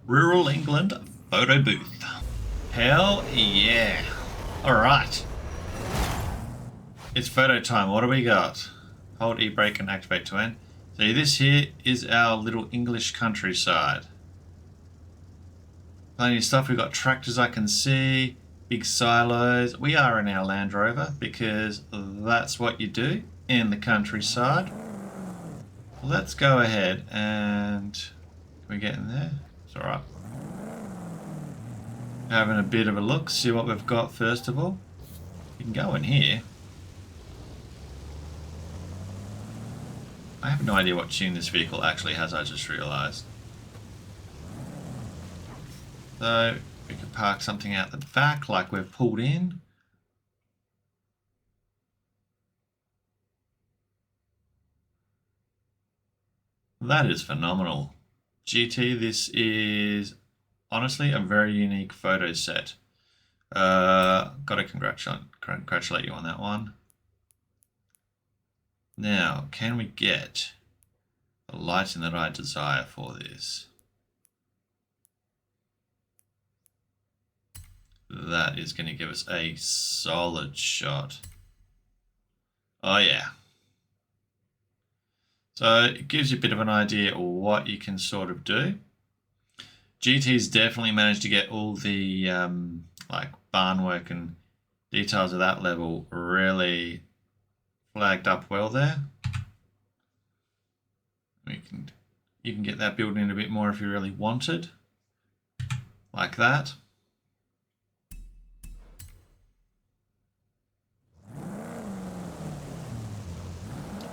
Rural England photo booth. Hell yeah. Alright. It's photo time. What do we got? Hold E-brake and activate to end. So this here is our little English countryside. Plenty of stuff. We've got tractors I can see. Big silos. We are in our Land Rover because that's what you do in the countryside. Let's go ahead and... Can we get in there? It's alright. Having a bit of a look, see what we've got first of all. You can go in here. I have no idea what tune this vehicle actually has, I just realised. So, we could park something out the back like we've pulled in. That is phenomenal. GT, this is honestly a very unique photo set. Gotta congratulate you on that one. Now, can we get the lighting that I desire for this? That is going to give us a solid shot. Oh yeah. So it gives you a bit of an idea of what you can sort of do. GT's definitely managed to get all the like barn work and details of that level really flagged up well there. You can get that building in a bit more if you really wanted, like that.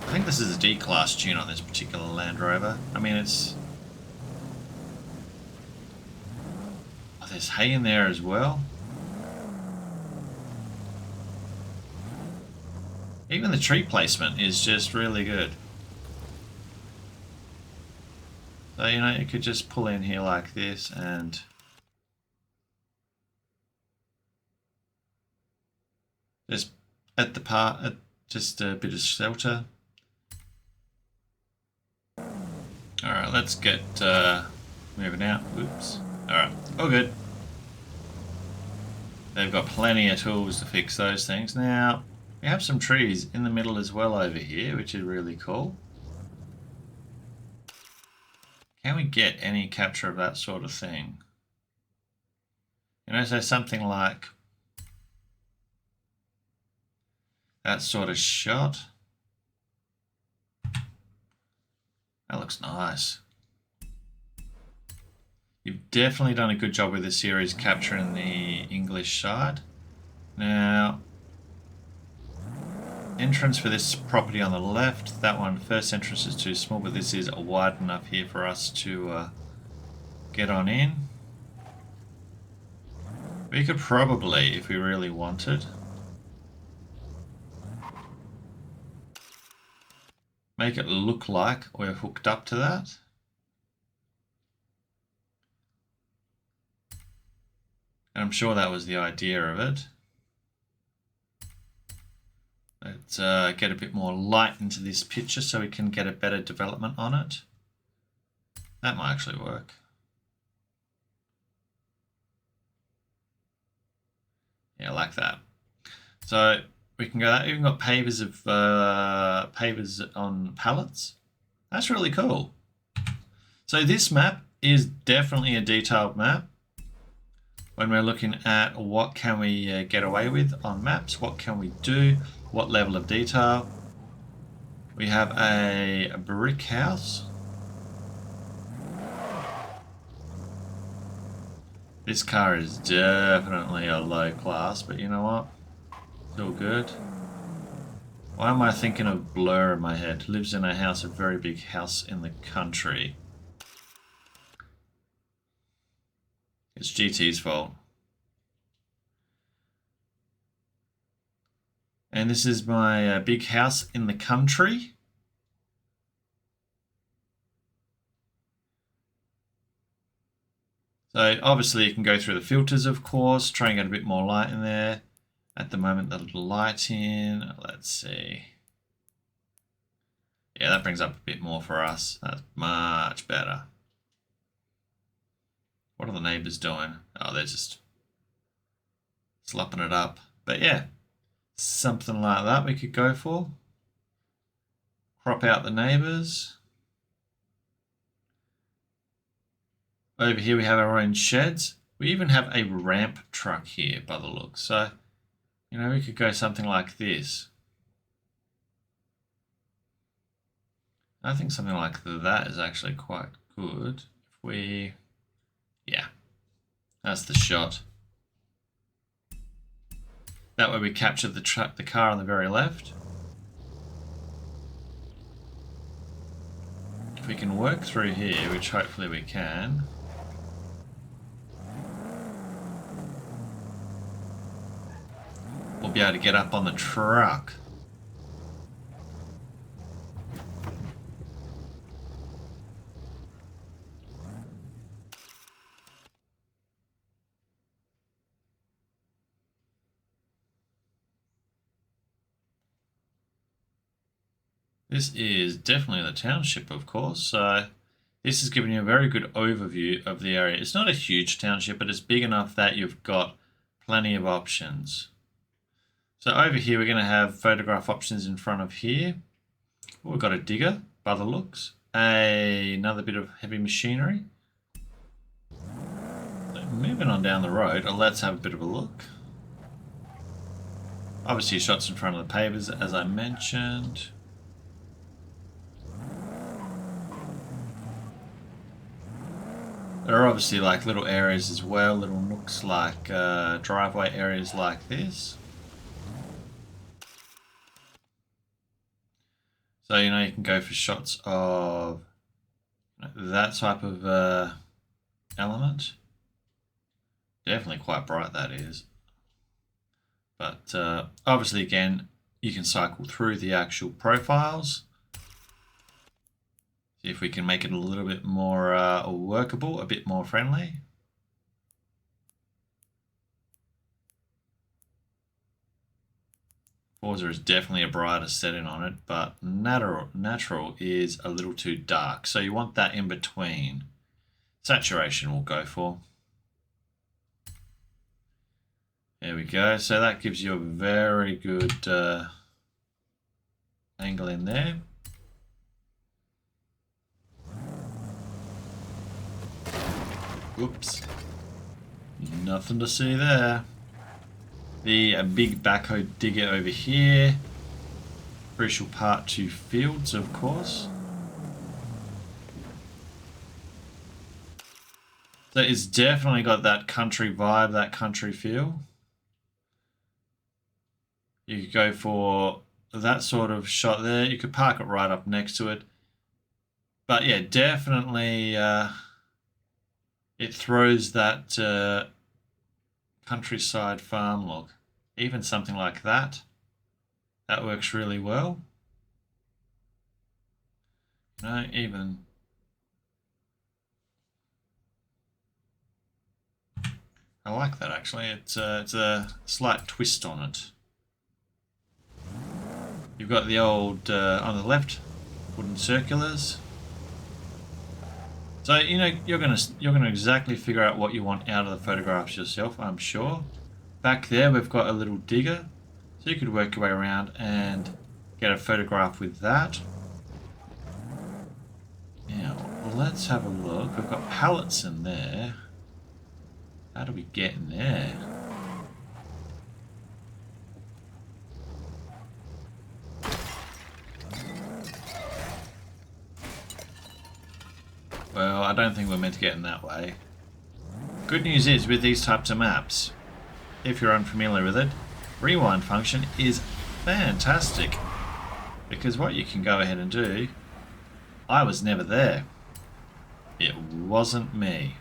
I think this is a D-class tune on this particular Land Rover. I mean, it's... Oh, there's hay in there as well. Even the tree placement is just really good. So, you know, you could just pull in here like this and... just at the part, just a bit of shelter. Alright, let's get moving out. Oops. Alright, all good. They've got plenty of tools to fix those things. Now, we have some trees in the middle as well over here, which is really cool. Can we get any capture of that sort of thing? You know, so something like that sort of shot. That looks nice. You've definitely done a good job with this series capturing the English side. Now, entrance for this property on the left, that one, first entrance is too small, but this is wide enough here for us to get on in. We could probably, if we really wanted, make it look like we're hooked up to that. And I'm sure that was the idea of it. Let's get a bit more light into this picture so we can get a better development on it. That might actually work. Yeah, like that. So we can go that. We've got pavers on pallets. That's really cool. So this map is definitely a detailed map. When we're looking at what can we get away with on maps, what can we do, what level of detail. We have a brick house. This car is definitely a low class, but you know what? Still good. Why am I thinking of Blur in my head? Lives in a house, a very big house in the country. It's GT's fault. And this is my big house in the country. So obviously you can go through the filters, of course, try and get a bit more light in there. At the moment, the little light in, let's see. Yeah, that brings up a bit more for us. That's much better. What are the neighbors doing? Oh, they're just slopping it up. But yeah, something like that we could go for. Crop out the neighbors. Over here we have our own sheds. We even have a ramp truck here by the look. So, you know, we could go something like this. I think something like that is actually quite good. If we, yeah, that's the shot. That way we capture the car on the very left. If we can work through here, which hopefully we can. We'll be able to get up on the truck. This is definitely the township, of course, so this is giving you a very good overview of the area. It's not a huge township, but it's big enough that you've got plenty of options. So over here we're going to have photograph options in front of here. We've got a digger by the looks, another bit of heavy machinery. So moving on down the road, let's have a bit of a look. Obviously shots in front of the pavers, as I mentioned. There are obviously like little areas as well, little nooks like driveway areas like this. So, you know, you can go for shots of that type of element. Definitely quite bright, that is. But obviously, again, you can cycle through the actual profiles. See if we can make it a little bit more workable, a bit more friendly. Forza is definitely a brighter setting on it, but natural is a little too dark. So you want that in between. Saturation we'll go for. There we go. So that gives you a very good angle in there. Whoops. Nothing to see there. The big backhoe digger over here. Crucial part to fields, of course. So it's definitely got that country vibe, that country feel. You could go for that sort of shot there. You could park it right up next to it. But yeah, definitely it throws that countryside farm look. Even something like that. That works really well. No, even... I like that actually. It's a slight twist on it. You've got the old, on the left, wooden circulars. So, you know, you're gonna exactly figure out what you want out of the photographs yourself, I'm sure. Back there we've got a little digger. So you could work your way around and get a photograph with that. Now, let's have a look. We've got pallets in there. How do we get in there? Well, I don't think we're meant to get in that way. Good news is, with these types of maps, if you're unfamiliar with it, rewind function is fantastic. Because what you can go ahead and do, I was never there. It wasn't me.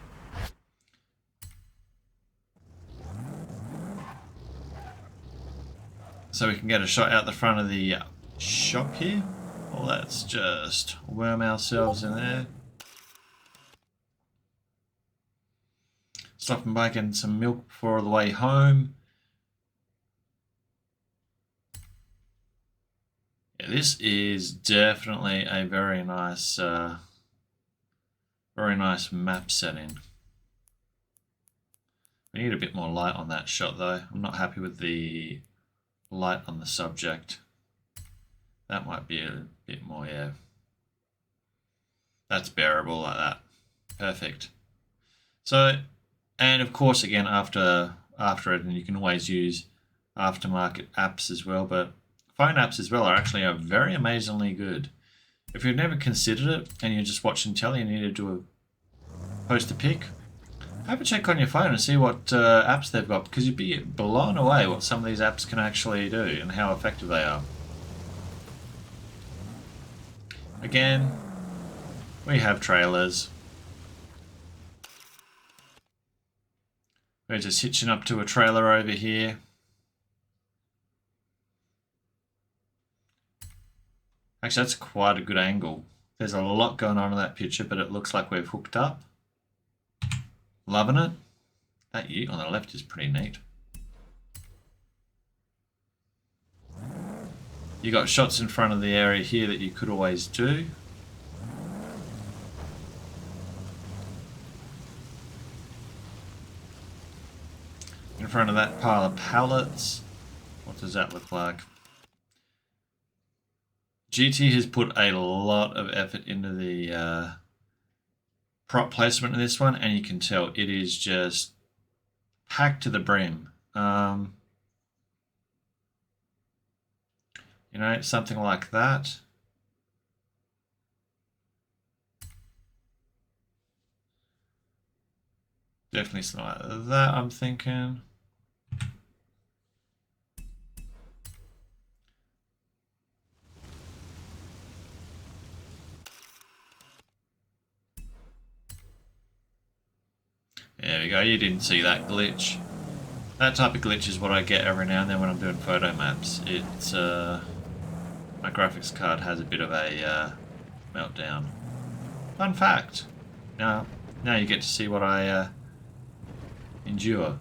So we can get a shot out the front of the shop here. Well, let's just worm ourselves in there. Stopping by getting some milk for the way home. Yeah, this is definitely a very nice map setting. We need a bit more light on that shot though. I'm not happy with the light on the subject. That might be a bit more, yeah. That's bearable like that. Perfect. So, and of course, again, after it, and you can always use aftermarket apps as well, but phone apps as well are very amazingly good. If you've never considered it and you're just watching telly and you need to post a pic, have a check on your phone and see what apps they've got, because you'd be blown away what some of these apps can actually do and how effective they are. Again, we have trailers. We're just hitching up to a trailer over here. Actually, that's quite a good angle. There's a lot going on in that picture, but it looks like we've hooked up. Loving it. That ute on the left is pretty neat. You got shots in front of the area here that you could always do. In front of that pile of pallets. What does that look like? GT has put a lot of effort into the prop placement in this one, and you can tell it is just packed to the brim. You know, something like that. Definitely something like that, I'm thinking. There we go, you didn't see that glitch. That type of glitch is what I get every now and then when I'm doing photo maps. It's my graphics card has a bit of a meltdown. Fun fact. Now you get to see what I endure.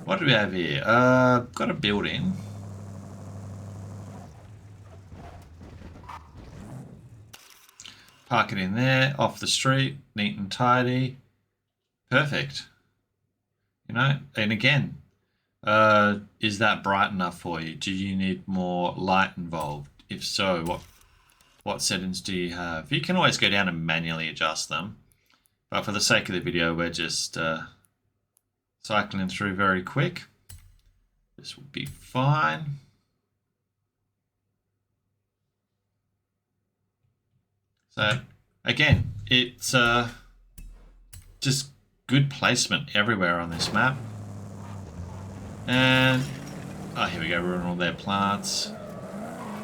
What do we have here? Got a building. Park it in there, off the street, neat and tidy. Perfect. You know, and again, is that bright enough for you? Do you need more light involved? If so, what settings do you have? You can always go down and manually adjust them. But for the sake of the video, we're just cycling through very quick. This will be fine. So again, it's just good placement everywhere on this map. And oh, here we go, ruining all their plants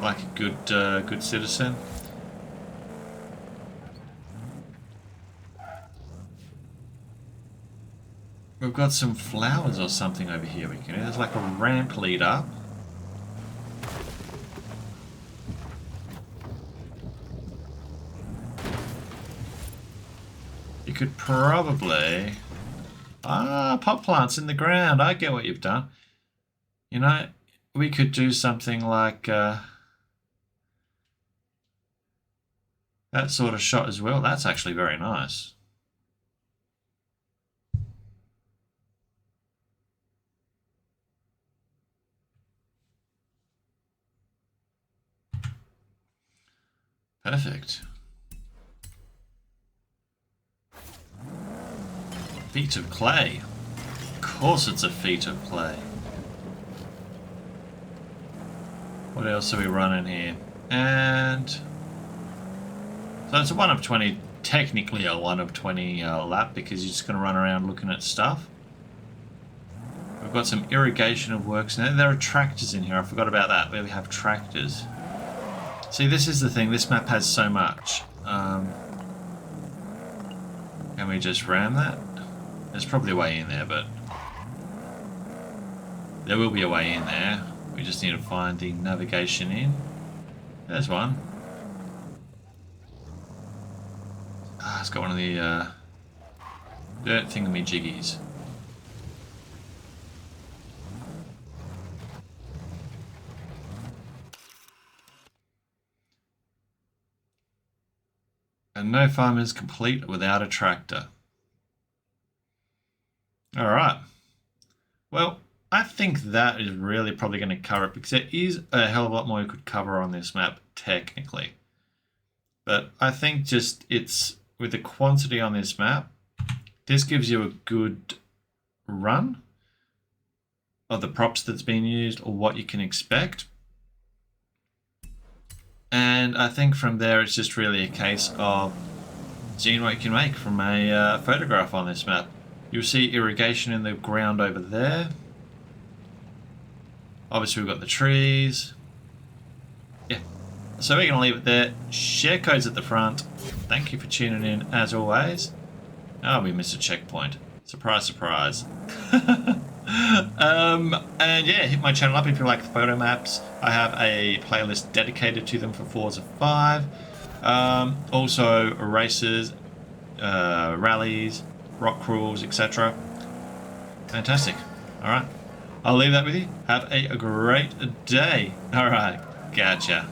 like a good citizen. We've got some flowers or something over here we can do. There's like a ramp lead up. You could probably... pot plants in the ground. I get what you've done. You know, we could do something like that sort of shot as well. That's actually very nice. Perfect. Feet of clay. Of course it's a feet of clay. What else are we running here? And so it's a 1 of 20, technically a 1 of 20 lap, because you're just going to run around looking at stuff. We've got some irrigation of works now. There are tractors in here. I forgot about that. We have tractors. See, this is the thing. This map has so much. Can we just ram that? There's probably a way in there, but there will be a way in there. We just need to find the navigation in. There's one. Ah, it's got one of the dirt thingamajiggies. And no farm is complete without a tractor. Alright. Well, I think that is really probably going to cover it because there is a hell of a lot more you could cover on this map, technically. But I think just it's with the quantity on this map, this gives you a good run of the props that's been used or what you can expect. And I think from there it's just really a case of seeing what you can make from a photograph on this map. You'll see irrigation in the ground over there. Obviously we've got the trees. Yeah, so we're going to leave it there. Share codes at the front. Thank you for tuning in as always. Oh, we missed a checkpoint. Surprise, surprise. And yeah, hit my channel up if you like the photo maps. I have a playlist dedicated to them for Forza 5. Also races, rallies, rock crawls, etc. Fantastic. Alright, I'll leave that with you. Have a great day. Alright, gotcha.